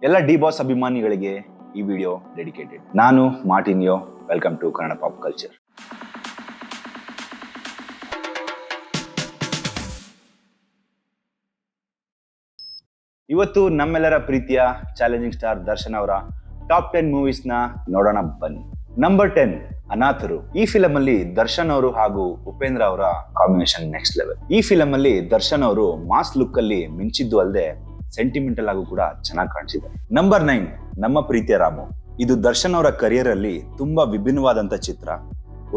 ಎಲ್ಲ D boss ಅಭಿಮಾನಿಗಳಿಗೆ ಈ ವಿಡಿಯೋ ಡೆಡಿಕೇಟೆಡ್. ನಾನು ಮಾರ್ಟಿನಿಯೋ. Welcome to Kannada pop culture. ಇವತ್ತು ನಮ್ಮೆಲ್ಲರ ಪ್ರೀತಿಯ ಚಾಲೆಂಜಿಂಗ್ ಸ್ಟಾರ್ ದರ್ಶನ್ ಅವರ ಟಾಪ್ 10 ಮೂವೀಸ್ ನ ನೋಡೋಣ ಬನ್ನಿ. ನಂಬರ್ 10 ಅನಾಥರು. ಈ ಫಿಲಂ ಅಲ್ಲಿ ದರ್ಶನ್ ಅವರು ಹಾಗೂ ಉಪೇಂದ್ರ ಅವರ ಕಾಂಬಿನೇಷನ್ ನೆಕ್ಸ್ಟ್ ಲೆವೆಲ್. ಈ ಫಿಲಂ ಅಲ್ಲಿ ದರ್ಶನ್ ಅವರು ಮಾಸ್ ಲುಕ್ ಅಲ್ಲಿ ಮಿಂಚಿದ್ದು ಅಲ್ಲದೆ ಸೆಂಟಿಮೆಂಟಲ್ ಆಗು ಕೂಡ ಚೆನ್ನಾಗಿ ಕಾಣಿಸಿದ್ದಾರೆ. ನಂಬರ್ 9 ನಮ್ಮ ಪ್ರೀತಿಯ ರಾಮು. ಇದು ದರ್ಶನ್ ಅವರ ಕರಿಯರ್ ಅಲ್ಲಿ ತುಂಬಾ ವಿಭಿನ್ನವಾದಂತ ಚಿತ್ರ.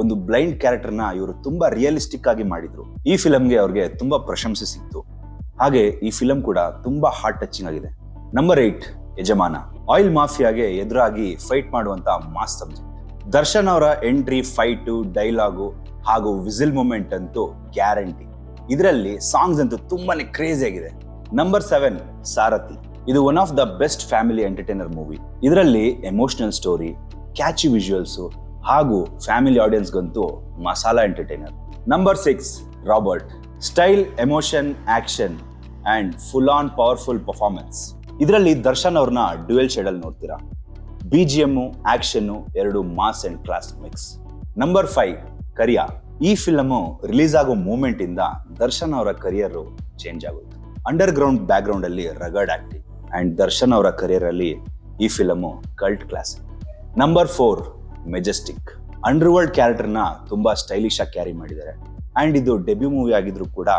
ಒಂದು ಬ್ಲೈಂಡ್ ಕ್ಯಾರೆಕ್ಟರ್ ನ ಇವರು ತುಂಬಾ ರಿಯಲಿಸ್ಟಿಕ್ ಆಗಿ ಮಾಡಿದ್ರು. ಈ ಫಿಲಂಗೆ ಅವ್ರಿಗೆ ತುಂಬಾ ಪ್ರಶಂಸೆ ಸಿಕ್ತು. ಹಾಗೆ ಈ ಫಿಲಂ ಕೂಡ ತುಂಬಾ ಹಾರ್ಟ್ ಟಚಿಂಗ್ ಆಗಿದೆ. ನಂಬರ್ 8 ಯಜಮಾನ. ಆಯಿಲ್ ಮಾಫಿಯಾಗೆ ಎದುರಾಗಿ ಫೈಟ್ ಮಾಡುವಂತ ಮಾಸ್ ಸಬ್ಜೆಕ್ಟ್. ದರ್ಶನ್ ಅವರ ಎಂಟ್ರಿ, ಫೈಟು, ಡೈಲಾಗು ಹಾಗೂ ವಿಸಿಲ್ ಮೂಮೆಂಟ್ ಅಂತೂ ಗ್ಯಾರಂಟಿ. ಇದರಲ್ಲಿ ಸಾಂಗ್ಸ್ ಅಂತೂ ತುಂಬಾನೇ ಕ್ರೇಜಿ ಆಗಿದೆ. ನಂಬರ್ 7 ಸಾರಥಿ. ಇದು one of the best family entertainer movie. ಇದರಲ್ಲಿ ಎಮೋಷನಲ್ ಸ್ಟೋರಿ, ಕ್ಯಾಚಿ ವಿಜುವಲ್ಸ್ ಹಾಗೂ ಫ್ಯಾಮಿಲಿ ಆಡಿಯನ್ಸ್ಗಂತೂ masala entertainer. Number 6 Robert. Style, emotion, action and full on powerful performance. ಇದರಲ್ಲಿ ದರ್ಶನ್ ಅವ್ರನ್ನ ಡ್ಯುಯಲ್ ಶೇಡ್ ಅಲ್ಲಿ ನೋಡ್ತೀರಾ. BGM, ಆಕ್ಷನ್ ಎರಡು mass and class mix. Number 5 Kariya. ಈ film release ಆಗೋ ಮೂಮೆಂಟ್ ಇಂದ ದರ್ಶನ್ ಅವರ ಕರಿಯರ್ ಚೇಂಜ್ ಆಗುತ್ತೆ. ಅಂಡರ್ ಗ್ರೌಂಡ್ ಬ್ಯಾಕ್ ಗ್ರೌಂಡ್ ಅಲ್ಲಿ ರಗಡ್ ಆಕ್ಟಿಂಗ್ ಅಂಡ್ ದರ್ಶನ್ ಅವರ ಕರಿಯರ್ ಅಲ್ಲಿ ಈ film cult classic. Number 4 Majestic. Under world character ನ ತುಂಬಾ ಸ್ಟೈಲಿಶ್ ಆಗಿ ಕ್ಯಾರಿ ಮಾಡಿದ್ದಾರೆ ಅಂಡ್ ಇದು ಡೆಬ್ಯೂ ಮೂವಿ ಆಗಿದ್ರು ಕೂಡ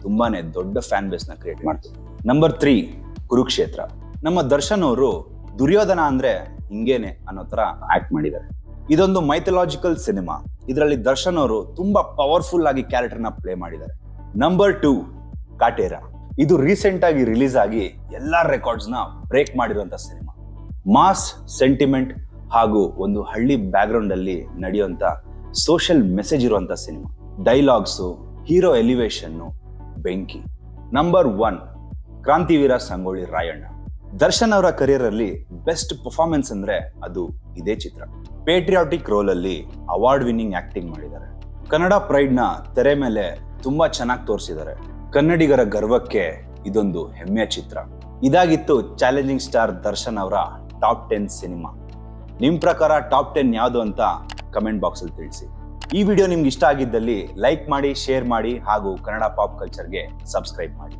ತುಂಬಾನೇ ದೊಡ್ಡ ಫ್ಯಾನ್ ಬೇಸ್ ನ ಕ್ರಿಯೇಟ್ ಮಾಡ್ತಾರೆ. ನಂಬರ್ 3 ಕುರುಕ್ಷೇತ್ರ. ನಮ್ಮ ದರ್ಶನ್ ಅವರು ದುರ್ಯೋಧನ ಅಂದ್ರೆ ಹಿಂಗೇನೆ ಅನ್ನೋ ತರ ಆಕ್ಟ್ ಮಾಡಿದ್ದಾರೆ. ಇದೊಂದು ಮೈಥಲಾಜಿಕಲ್ ಸಿನಿಮಾ. ಇದರಲ್ಲಿ ದರ್ಶನ್ ಅವರು ತುಂಬಾ ಪವರ್ಫುಲ್ ಆಗಿ ಕ್ಯಾರೆಕ್ಟರ್ ನ ಪ್ಲೇ ಮಾಡಿದ್ದಾರೆ. ನಂಬರ್ 2 ಕಾಟೇರ. ಇದು ರೀಸೆಂಟ್ ಆಗಿ ರಿಲೀಸ್ ಆಗಿ ಎಲ್ಲಾ ರೆಕಾರ್ಡ್ಸ್ ನ ಬ್ರೇಕ್ ಮಾಡಿರುವಂತ ಸಿನಿಮಾ. ಮಾಸ್, ಸೆಂಟಿಮೆಂಟ್ ಹಾಗೂ ಒಂದು ಹಳ್ಳಿ ಬ್ಯಾಕ್ ಗ್ರೌಂಡ್ ಅಲ್ಲಿ ನಡೆಯುವಂತ ಸೋಷಿಯಲ್ ಮೆಸೇಜ್ ಇರುವಂತ ಸಿನಿಮಾ. ಡೈಲಾಗ್ಸು, ಹೀರೋ ಎಲಿವೇಶನ್ ಬೆಂಕಿ. ನಂಬರ್ 1 ಕ್ರಾಂತಿವೀರ ಸಂಗೊಳ್ಳಿ ರಾಯಣ್ಣ. ದರ್ಶನ್ ಅವರ ಕರಿಯರ್ ಅಲ್ಲಿ ಬೆಸ್ಟ್ ಪರ್ಫಾರ್ಮೆನ್ಸ್ ಅಂದ್ರೆ ಅದು ಇದೇ ಚಿತ್ರ. ಪೇಟ್ರಿಯಾಟಿಕ್ ರೋಲ್ ಅಲ್ಲಿ ಅವಾರ್ಡ್ ವಿನ್ನಿಂಗ್ ಆಕ್ಟಿಂಗ್ ಮಾಡಿದ್ದಾರೆ. ಕನ್ನಡ ಪ್ರೈಡ್ ನ ತೆರೆ ಮೇಲೆ ತುಂಬಾ ಚೆನ್ನಾಗಿ ತೋರಿಸಿದ್ದಾರೆ. ಕನ್ನಡಿಗರ ಗರ್ವಕ್ಕೆ ಇದೊಂದು ಹೆಮ್ಮೆಯ ಚಿತ್ರ. ಇದಾಗಿತ್ತು ಚಾಲೆಂಜಿಂಗ್ ಸ್ಟಾರ್ ದರ್ಶನ್ ಅವರ ಟಾಪ್ 10 ಸಿನಿಮಾ. ನಿಮ್ ಪ್ರಕಾರ ಟಾಪ್ 10 ಯಾವುದು ಅಂತ ಕಮೆಂಟ್ ಬಾಕ್ಸ್ ಅಲ್ಲಿ ತಿಳಿಸಿ. ಈ ವಿಡಿಯೋ ನಿಮ್ಗೆ ಇಷ್ಟ ಆಗಿದ್ದಲ್ಲಿ ಲೈಕ್ ಮಾಡಿ, ಶೇರ್ ಮಾಡಿ ಹಾಗೂ ಕನ್ನಡ ಪಾಪ್ ಕಲ್ಚರ್ಗೆ ಸಬ್ಸ್ಕ್ರೈಬ್ ಮಾಡಿ.